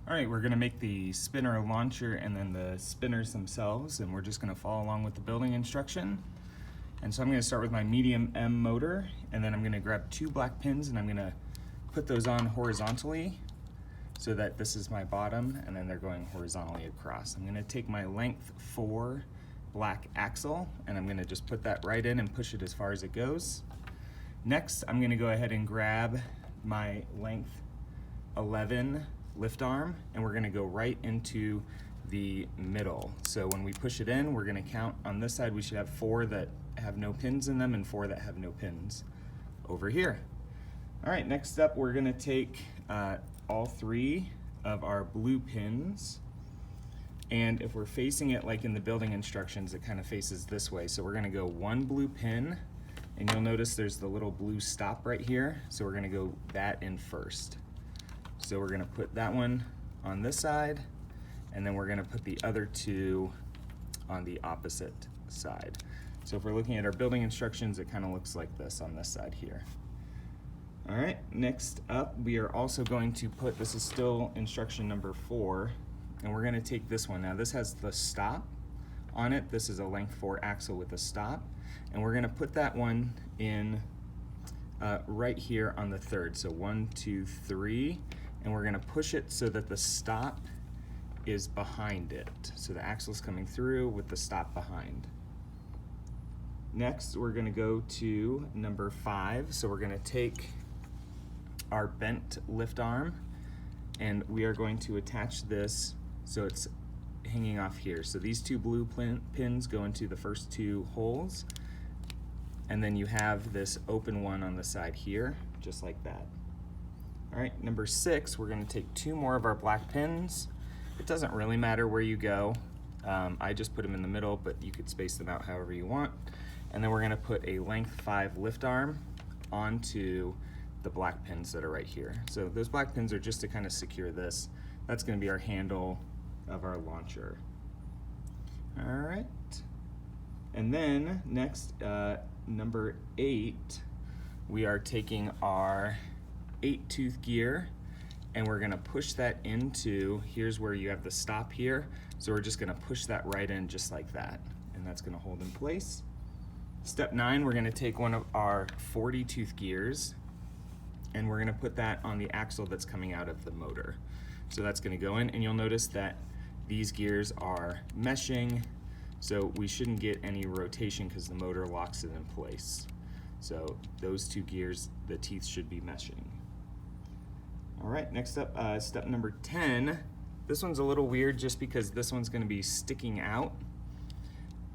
All right, we're gonna make the spinner launcher and then the spinners themselves, and we're just gonna follow along with the building instruction. And so I'm gonna start with my medium M motor, and then I'm gonna grab 2 black pins and I'm gonna put those on horizontally so that this is my bottom, and then they're going horizontally across. I'm gonna take my length 4 black axle and I'm gonna just put that right in and push it as far as it goes. Next, I'm gonna go ahead and grab my length 11 lift arm, and we're gonna go right into the middle. So when we push it in, we're gonna count on this side. We should have 4 that have no pins in them and 4 that have no pins over here. All right, next up, we're gonna take all 3 of our blue pins, and if we're facing it like in the building instructions, it kind of faces this way. So we're gonna go 1 blue pin, and you'll notice there's the little blue stop right here. So we're gonna go that in first. So we're gonna put that one on this side, and then we're gonna put the other 2 on the opposite side. So if we're looking at our building instructions, it kind of looks like this on this side here. All right, next up, we are also going to put, this is still instruction number 4, and we're gonna take this one. Now this has the stop on it. This is a length 4 axle with a stop, and we're gonna put that one in right here on the 3rd. So 1, 2, 3, and we're gonna push it so that the stop is behind it. So the axle's coming through with the stop behind. Next, we're gonna go to number 5. So we're gonna take our bent lift arm, and we are going to attach this so it's hanging off here. So these 2 blue pins go into the first 2 holes, and then you have this open one on the side here, just like that. All right, number 6, we're gonna take 2 more of our black pins. It doesn't really matter where you go. I just put them in the middle, but you could space them out however you want. And then we're gonna put a length 5 lift arm onto the black pins that are right here. So those black pins are just to kind of secure this. That's gonna be our handle of our launcher. All right. And then next, number 8, we are taking our 8-tooth gear, and we're gonna push that into, here's where you have the stop here. So we're just gonna push that right in just like that, and that's gonna hold in place. Step 9, we're gonna take one of our 40-tooth gears, and we're gonna put that on the axle that's coming out of the motor. So that's gonna go in, and you'll notice that these gears are meshing, so we shouldn't get any rotation because the motor locks it in place. So those 2 gears, the teeth should be meshing. All right, next up, step number 10. This one's a little weird just because this one's gonna be sticking out.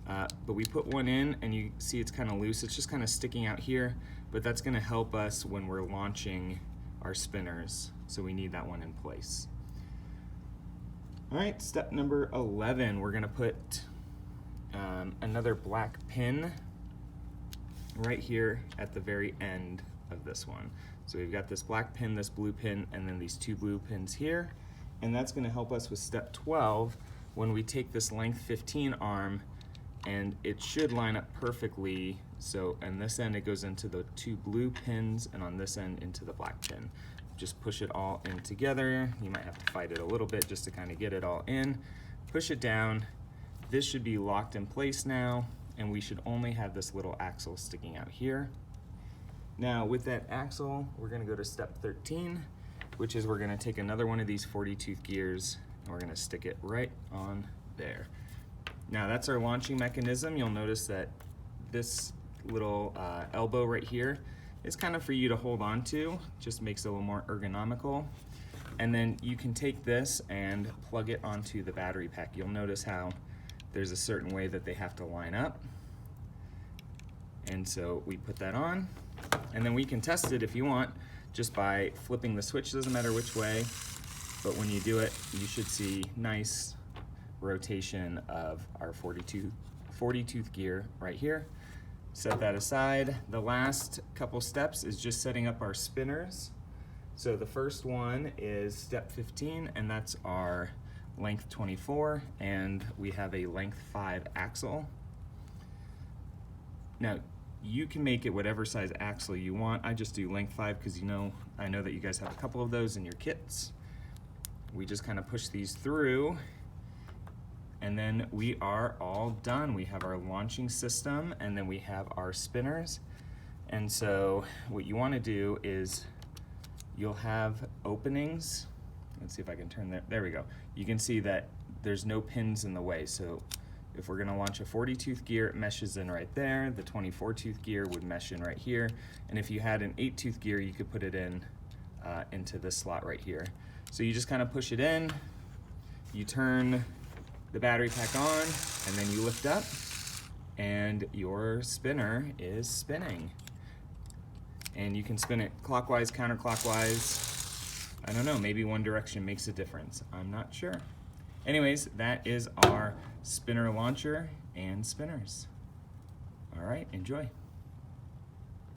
But we put one in, and you see it's kind of loose. It's just kind of sticking out here, but that's gonna help us when we're launching our spinners. So we need that one in place. All right, step number 11, we're gonna put another black pin right here at the very end of this one. So we've got this black pin, this blue pin, and then these 2 blue pins here. And that's gonna help us with step 12 when we take this length 15 arm, and it should line up perfectly. So on this end, it goes into the 2 blue pins, and on this end into the black pin. Just push it all in together. You might have to fight it a little bit just to kind of get it all in. Push it down. This should be locked in place now, and we should only have this little axle sticking out here. Now with that axle, we're gonna go to step 13, which is we're gonna take another one of these 40-tooth gears, and we're gonna stick it right on there. Now that's our launching mechanism. You'll notice that this little elbow right here is kind of for you to hold on to, just makes it a little more ergonomical. And then you can take this and plug it onto the battery pack. You'll notice how there's a certain way that they have to line up. And so we put that on, and then we can test it if you want, just by flipping the switch. Doesn't matter which way, but when you do it, you should see nice rotation of our 40-tooth gear right here. Set that aside. The last couple steps is just setting up our spinners. So the first one is step 15, and that's our length 24, and we have a length 5 axle. Now, you can make it whatever size axle you want. I just do length 5 because I know that you guys have a couple of those in your kits. we just kind of push these through, and then we are all done. We have our launching system, and then we have our spinners. And so what you want to do is you'll have openings. Let's see if I can turn that. There we go. You can see that there's no pins in the way. So if we're going to launch a 40-tooth gear, it meshes in right there. The 24-tooth gear would mesh in right here. And if you had an 8-tooth gear, you could put it in into this slot right here. So you just kind of push it in, you turn the battery pack on, and then you lift up, and your spinner is spinning. And you can spin it clockwise, counterclockwise. I don't know, maybe one direction makes a difference. I'm not sure. Anyways, that is our spinner launcher and spinners. All right, enjoy.